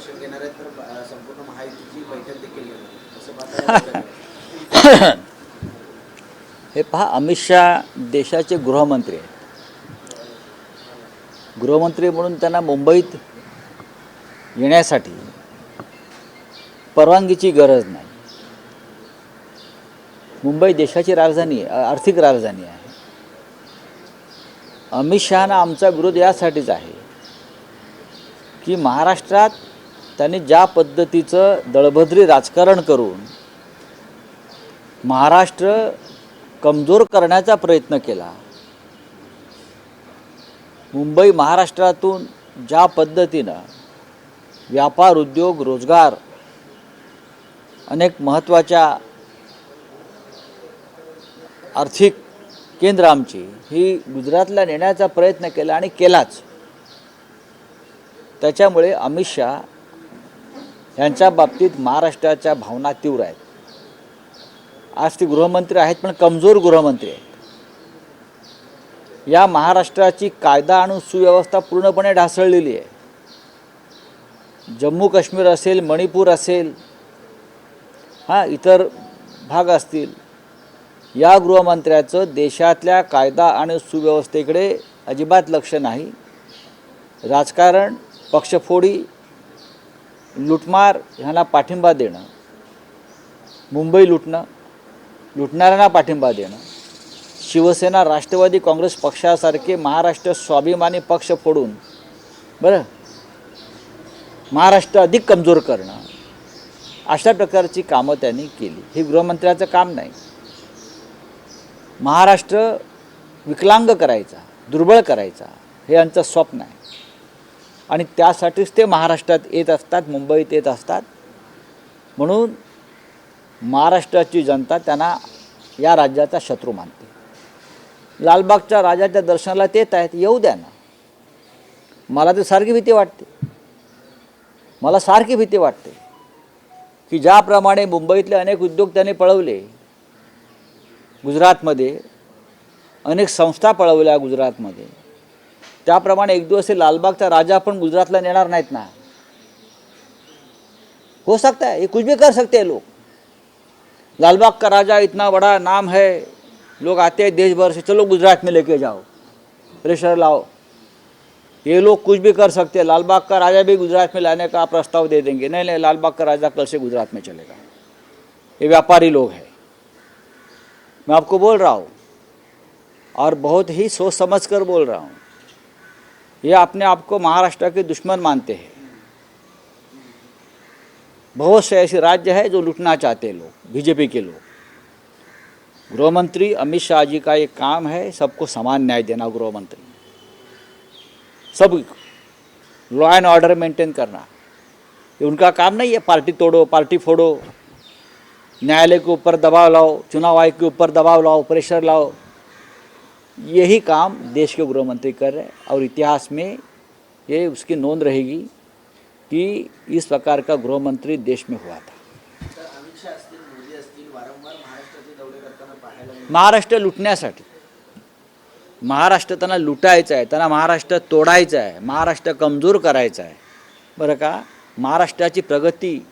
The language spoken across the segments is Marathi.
मार्गदर्शन घेणार आहेत तर संपूर्ण महायुतीची बैठक देखील घेणार आहेत असं पाहता हे पहा, अमित शाह देशाचे गृहमंत्री आहेत. गृहमंत्री म्हणून त्यांना मुंबईत येण्यासाठी परवानगीची गरज नाही. मुंबई देशाची राजधानी आहे, आर्थिक राजधानी आहे. अमित शहाना आमचा विरोध यासाठीच आहे की महाराष्ट्रात त्यांनी ज्या पद्धतीचं दळभद्री राजकारण करून महाराष्ट्र कमजोर करण्याचा प्रयत्न केला, मुंबई महाराष्ट्रातून ज्या पद्धतीनं व्यापार, उद्योग, रोजगार, अनेक महत्त्वाच्या आर्थिक केंद्र आमची ही गुजरातला नेण्याचा प्रयत्न केला आणि केलाच. त्याच्यामुळे अमित शाह यांच्या बाबतीत महाराष्ट्राच्या भावना तीव्र आहेत. आज ते गृहमंत्री आहेत पण कमजोर गृहमंत्री आहेत. या महाराष्ट्राची कायदा आणि सुव्यवस्था पूर्णपणे ढासळलेली आहे. जम्मू काश्मीर असेल, मणिपूर असेल, इतर भाग असतील, या गृहमंत्र्याचं देशातल्या कायदा आणि सुव्यवस्थेकडे अजिबात लक्ष नाही. राजकारण, पक्षफोडी, लुटमार ह्यांना पाठिंबा देणं, मुंबई लुटणं, लुटणाऱ्यांना पाठिंबा देणं, शिवसेना, राष्ट्रवादी काँग्रेस पक्षासारखे महाराष्ट्र स्वाभिमानी पक्ष फोडून महाराष्ट्र अधिक कमजोर करणं, अशा प्रकारची कामं त्यांनी केली. हे गृहमंत्र्याचं काम नाही. महाराष्ट्र विकलांग करायचा, दुर्बळ करायचा, हे यांचं स्वप्न आहे. आणि त्यासाठीच ते महाराष्ट्रात येत असतात, मुंबईत येत असतात. म्हणून महाराष्ट्राची जनता त्यांना या राज्याचा शत्रू मानते. लालबागच्या राजाच्या दर्शनाला ते येत आहेत, येऊ द्या ना. मला तर सारखी भीती वाटते की ज्याप्रमाणे मुंबईतले अनेक उद्योग त्यांनी पळवले, गुजरातमध्ये अनेक संस्था पळवल्या गुजरातमध्ये, त्याप्रमाणे एक दिवस लालबागचा राजा पण गुजरातला नेणार नाहीत ना. हो सकता है, ये कुछ भी कर सकते हैं लोग. लालबाग का राजा इतना बड़ा नाम है, लोग आते हैं देश भर से, चलो गुजरात में लेके जाओ, प्रेशर लाओ. ये लोग कुछ भी कर सकते हैं. लालबाग का राजा भी गुजरात में लाने का प्रस्ताव दे देंगे. नहीं, लालबाग का राजा कल से गुजरात में चलेगा. ये व्यापारी लोग हैं, मैं आपको बोल रहा हूँ, और बहुत ही सोच समझ कर बोल रहा हूँ. ये अपने आप को महाराष्ट्र के दुश्मन मानते हैं. बहुत से ऐसे राज्य है जो लूटना चाहते हैं लोग, बीजेपी के लोग. गृहमंत्री अमित शाह जी का ये काम है सबको समान न्याय देना. गृहमंत्री सब लॉ एंड ऑर्डर मेंटेन करना, ये उनका काम नहीं है. पार्टी तोड़ो, पार्टी फोड़ो, न्यायालय के ऊपर दबाव लाओ, चुनाव आयोग के ऊपर दबाव लाओ, प्रेशर लाओ. यही काम देश के गृहमंत्री कर रहे हैं. और इतिहास में ये उसकी नोंद रहेगी कि इस प्रकार का गृहमंत्री देश में हुआ था. अमित शाह असतील, मोदी असतील, वारंवार महाराष्ट्राचे दौरे करताना पाहायला मिळते. महाराष्ट्र लुटण्यासाठी, महाराष्ट्र त्यांना लुटायचं आहे, त्यांना महाराष्ट्र तोडायचं आहे, महाराष्ट्र कमजोर करायचा आहे. बरं का, महाराष्ट्राची प्रगती,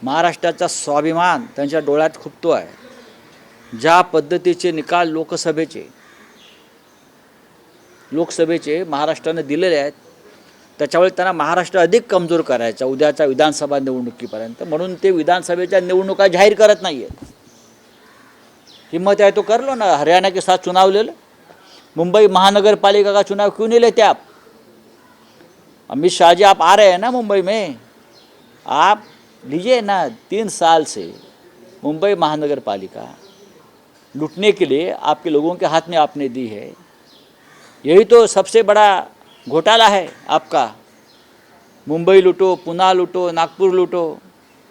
महाराष्ट्राचा स्वाभिमान त्यांच्या डोळ्यात खुपतो आहे. ज्या पद्धतीचे निकाल लोकसभेचे महाराष्ट्राने दिलेले आहेत, त्याच्यामुळे त्यांना महाराष्ट्र अधिक कमजोर करायचा उद्याच्या विधानसभा निवडणुकीपर्यंत. म्हणून ते विधानसभेच्या निवडणुका जाहीर करत नाही आहेत. हिम्मत आहे तो कर लो ना. हरियाणा के साथ चुनाव ले लो. मुंबई महानगर पालिका का चुनाव क्यों नहीं लेते आप? अमित शाह जी, आप आ रहे हैं ना मुंबई में, आप लीजिए ना. 3 साल से मुंबई महानगर पालिका लूटने के लिए आपके लोगों के हाथ में आपने दी है. यही तो सबसे बड़ा घोटाला है आपका. मुंबई लूटो, पुणे लूटो, नागपुर लूटो,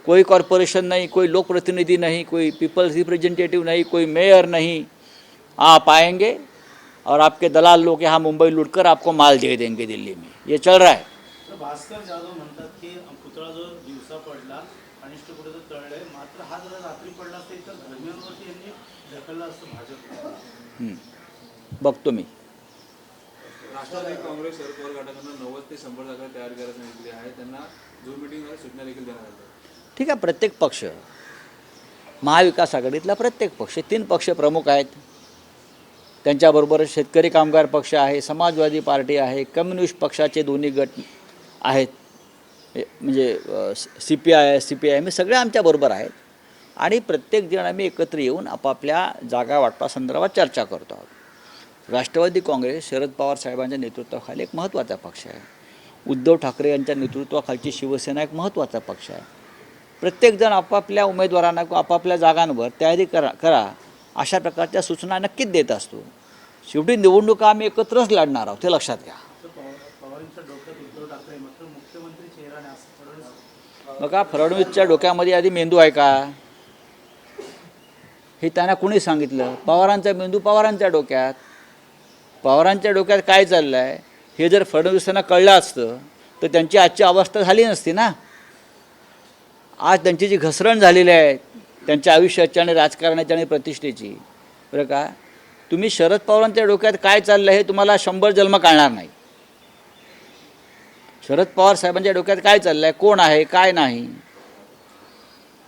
कोई कॉरपोरेशन नहीं, कोई लोक प्रतिनिधि नहीं, कोई पीपल्स रिप्रेजेंटेटिव नहीं, कोई मेयर नहीं. आप आएंगे और आपके दलाल लोग यहाँ मुंबई लूटकर आपको माल दे देंगे दिल्ली में. ये चल रहा है. भास्कर जाधव म्हणतात की पुतळा जो दिवसा पडला, अनिष्ट कुठे तर तळले, मात्र हा जर रात्री पडला असेल तर धर्मियांवरती यांनी ढकलला असं भाजप. बघतो मी. राष्ट्रवादी काँग्रेस शरद पवार गटाकडून 90 ते 100 जागा तयार करायला सांगितली आहे. त्यांना झूम मिटिंगमध्ये सूचना देखील देण्यात आल्या. ठीक आहे, प्रत्येक पक्ष, महाविकास आघाडीतला प्रत्येक पक्ष, 3 पक्ष प्रमुख आहेत, त्यांच्याबरोबर शेतकरी कामगार पक्ष आहे, समाजवादी पार्टी आहे, कम्युनिस्ट पक्षाचे दोन्ही गट आहेत, म्हणजे CPI हे सगळे आमच्याबरोबर आहेत आणि प्रत्येक जण आम्ही एकत्र येऊन आपापल्या जागा वाटपासंदर्भात चर्चा करतो आहोत. राष्ट्रवादी काँग्रेस शरद पवार साहेबांच्या नेतृत्वाखाली एक महत्त्वाचा पक्ष आहे. उद्धव ठाकरे यांच्या नेतृत्वाखालची शिवसेना एक महत्त्वाचा पक्ष आहे. प्रत्येकजण आपापल्या उमेदवारांना आपापल्या जागांवर तयारी करा अशा प्रकारच्या सूचना नक्कीच देत असतो. शेवटी निवडणुका आम्ही एकत्रच लढणार आहोत, ते लक्षात घ्या. पवारांच्या डोक्यात उद्धव ठाकरे मात्र मुख्यमंत्री चेहरा नाही असं फडणवीस. बघा, फडणवीसच्या डोक्यामध्ये आधी मेंदू आहे का हे त्यांना कुणी सांगितलं? पवारांचा मेंदू पवारांच्या डोक्यात. पवारांच्या डोक्यात काय चाललं आहे हे जर फडणवीसांना कळलं असतं तर त्यांची आजची अवस्था झाली नसती ना. आज त्यांची जी घसरण झालेली आहे त्यांच्या आयुष्याची आणि राजकारणाची आणि प्रतिष्ठेची, बरं का, तुम्ही शरद पवारांच्या डोक्यात काय चाललं हे तुम्हाला 100 जन्म कळणार नाही. शरद पवार साहेबांच्या डोक्यात काय चाललं आहे, कोण आहे काय नाही.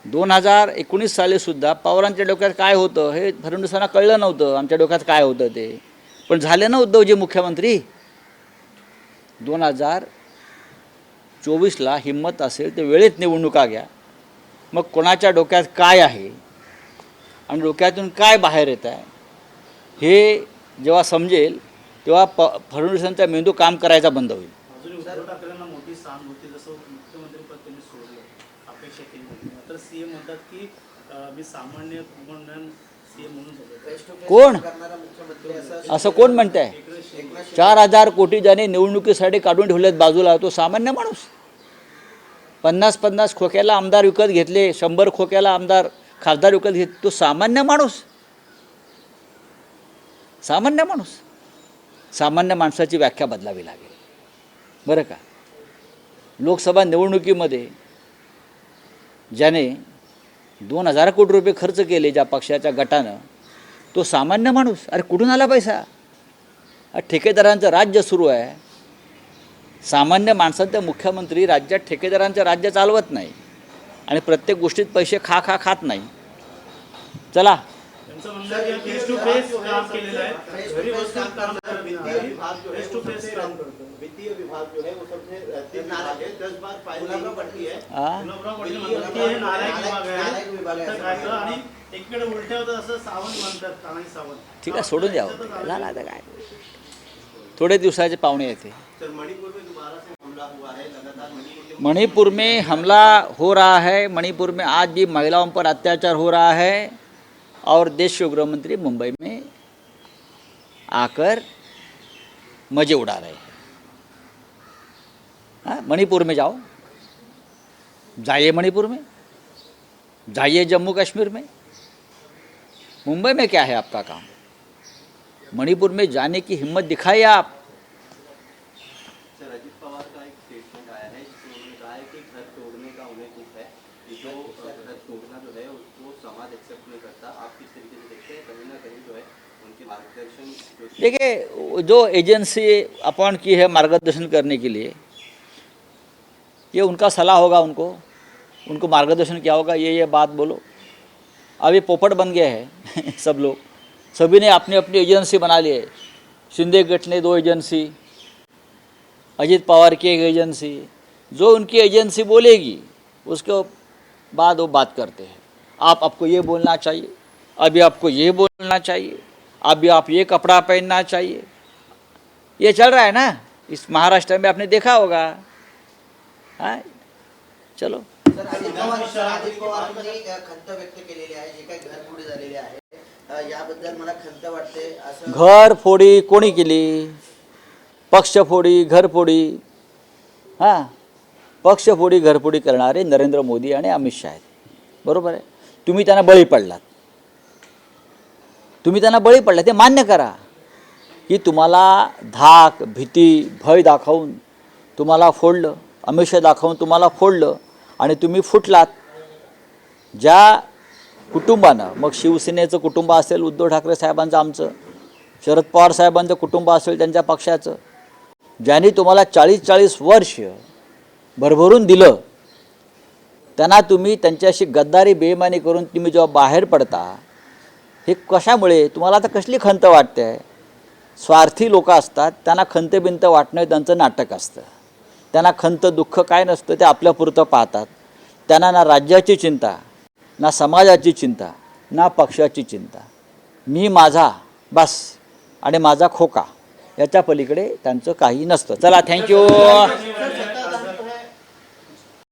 2019 सालीसुद्धा पवारांच्या डोक्यात काय होतं हे फडणवीसांना कळलं नव्हतं. आमच्या डोक्यात काय होतं ते पण झाले ना उद्धवजी मुख्यमंत्री. 2024ला हिंमत असेल तर वेळेत निवडणुका घ्या. मग कोणाच्या डोक्यात काय आहे आणि डोक्यातून काय बाहेर येत आहे हे जेव्हा समजेल तेव्हा फडणवीसांचा मेंदू काम करायचा बंद होईल. अजून उद्धव ठाकरेंना मोठी सहानुभूती, जसं मुख्यमंत्रीपद त्यांनी सोडलं, अपेक्षा केली होती. मात्र CM म्हणतात की मी सामान्य कॉमन CM म्हणून झालो. कोण असं कोण म्हणत आहे? 4,000 कोटी ज्याने निवडणुकीसाठी काढून ठेवलेत बाजूला, तो सामान्य माणूस. 50-50 खोक्याला आमदार विकत घेतले, 100 खोक्याला खासदार विकत घेतले, तो सामान्य माणूस. सामान्य माणूस. सामान्य माणसाची व्याख्या बदलावी लागेल, बरं का. लोकसभा निवडणुकीमध्ये ज्याने 2,000 कोटी रुपये खर्च केले ज्या पक्षाच्या गटानं, तो सामान्य माणूस. अरे कुठून आला पैसा? ठेकेदारांचं राज्य सुरू आहे. सामान्य माणसांचं मुख्यमंत्री राज्यात ठेकेदारांचं राज्य चालवत नाही आणि प्रत्येक गोष्टीत पैसे खात नाही. चला, त्यांचं म्हणणं आहे की फेस टू फेस काम केलेलं आहे, घरी बसून काम करत नाही, फेस टू फेस काम करतो. वित्तीय विभाग जो है वो सबसे 10 बार फाइल पड़ती है. गुलाबराव पाटील म्हणतात की हे नालायक विभाग आहे, आणि एकीकडे उलट्या होतं असं सावंत म्हणतात, तानाजी सावंत. ठीक आहे, सोडून द्यावं. झालं आता काय, थोडे दिवसाचे पाहुणे येते. मणिपुर में हमला हो रहा है. मणिपुर में आज भी महिलाओं पर अत्याचार हो रहा है और देश के गृह मंत्री मुंबई में आकर मजे उड़ा रहे हैं. हाँ, मणिपुर में जाओ, जाइए मणिपुर में, जाइए जम्मू कश्मीर में. मुंबई में क्या है आपका काम? मणिपुर में जाने की हिम्मत दिखाइए आप. सर, अजित पवार का एक स्टेटमेंट आया है जिसमें उन्होंने कहा है कि घर तोड़ने का उन्हें दुख है कि जो घर तोड़ना जो है उसको समाज एक्सेप्ट नहीं करता. आप किस तरीके से देखते हैं? कहीं ना कहीं जो है उनके मार्गदर्शन देखिए, जो एजेंसी अपॉइंट की है मार्गदर्शन करने के लिए, ये उनका सलाह होगा. उनको मार्गदर्शन क्या होगा, ये बात बोलो. अब ये पोपट बन गए हैं सब लोग. सभी ने अपनी अपनी एजेंसी बना ली है. शिंदे गट ने 2 एजेंसी, अजित पवार की एक एजेंसी. जो उनकी एजेंसी बोलेगी उसके बाद वो बात करते हैं. आपको ये बोलना चाहिए, अभी आपको ये बोलना चाहिए, अभी आप ये कपड़ा पहनना चाहिए. ये चल रहा है ना इस महाराष्ट्र में, आपने देखा होगा. हाँ, चलो. सर, अजित पवारांनी खंत व्यक्त केलेली आहे, जे काही घरफोडी झालेली आहे याबद्दल मला खंत वाटते असं. घरफोडी कोणी केली? पक्षफोडी, घरफोडी. हां, पक्षफोडी घरफोडी करणारे नरेंद्र मोदी आणि अमित शाह आहेत, बरोबर आहे. तुम्ही त्यांना बळी पडलात. ते मान्य करा की तुम्हाला धाक, भीती, भय दाखवून तुम्हाला फोडलं, अमित शाह दाखवून तुम्हाला फोडलं आणि तुम्ही फुटलात. ज्या कुटुंबानं, मग शिवसेनेचं कुटुंब असेल, उद्धव ठाकरे साहेबांचं, आमचं, शरद पवार साहेबांचं कुटुंब असेल, त्यांच्या पक्षाचं, ज्यांनी तुम्हाला 40-40 वर्ष भरभरून दिलं त्यांना तुम्ही त्यांच्याशी गद्दारी बेईमानी करून तुम्ही जेव्हा बाहेर पडता, हे कशामुळे तुम्हाला आता कसली खंत वाटते आहे? स्वार्थी लोक असतात, त्यांना खंत बिंत वाटणं त्यांचं नाटक असतं. त्यांना खंत दुःख काय नसतं, ते आपल्यापुरतं पाहतात. त्यांना ना राज्याची चिंता, ना समाजाची चिंता, ना पक्षाची चिंता. मी माझा बस आणि माझा खोका, याच्या पलीकडे त्यांचं काही नसतं. चला, थँक्यू.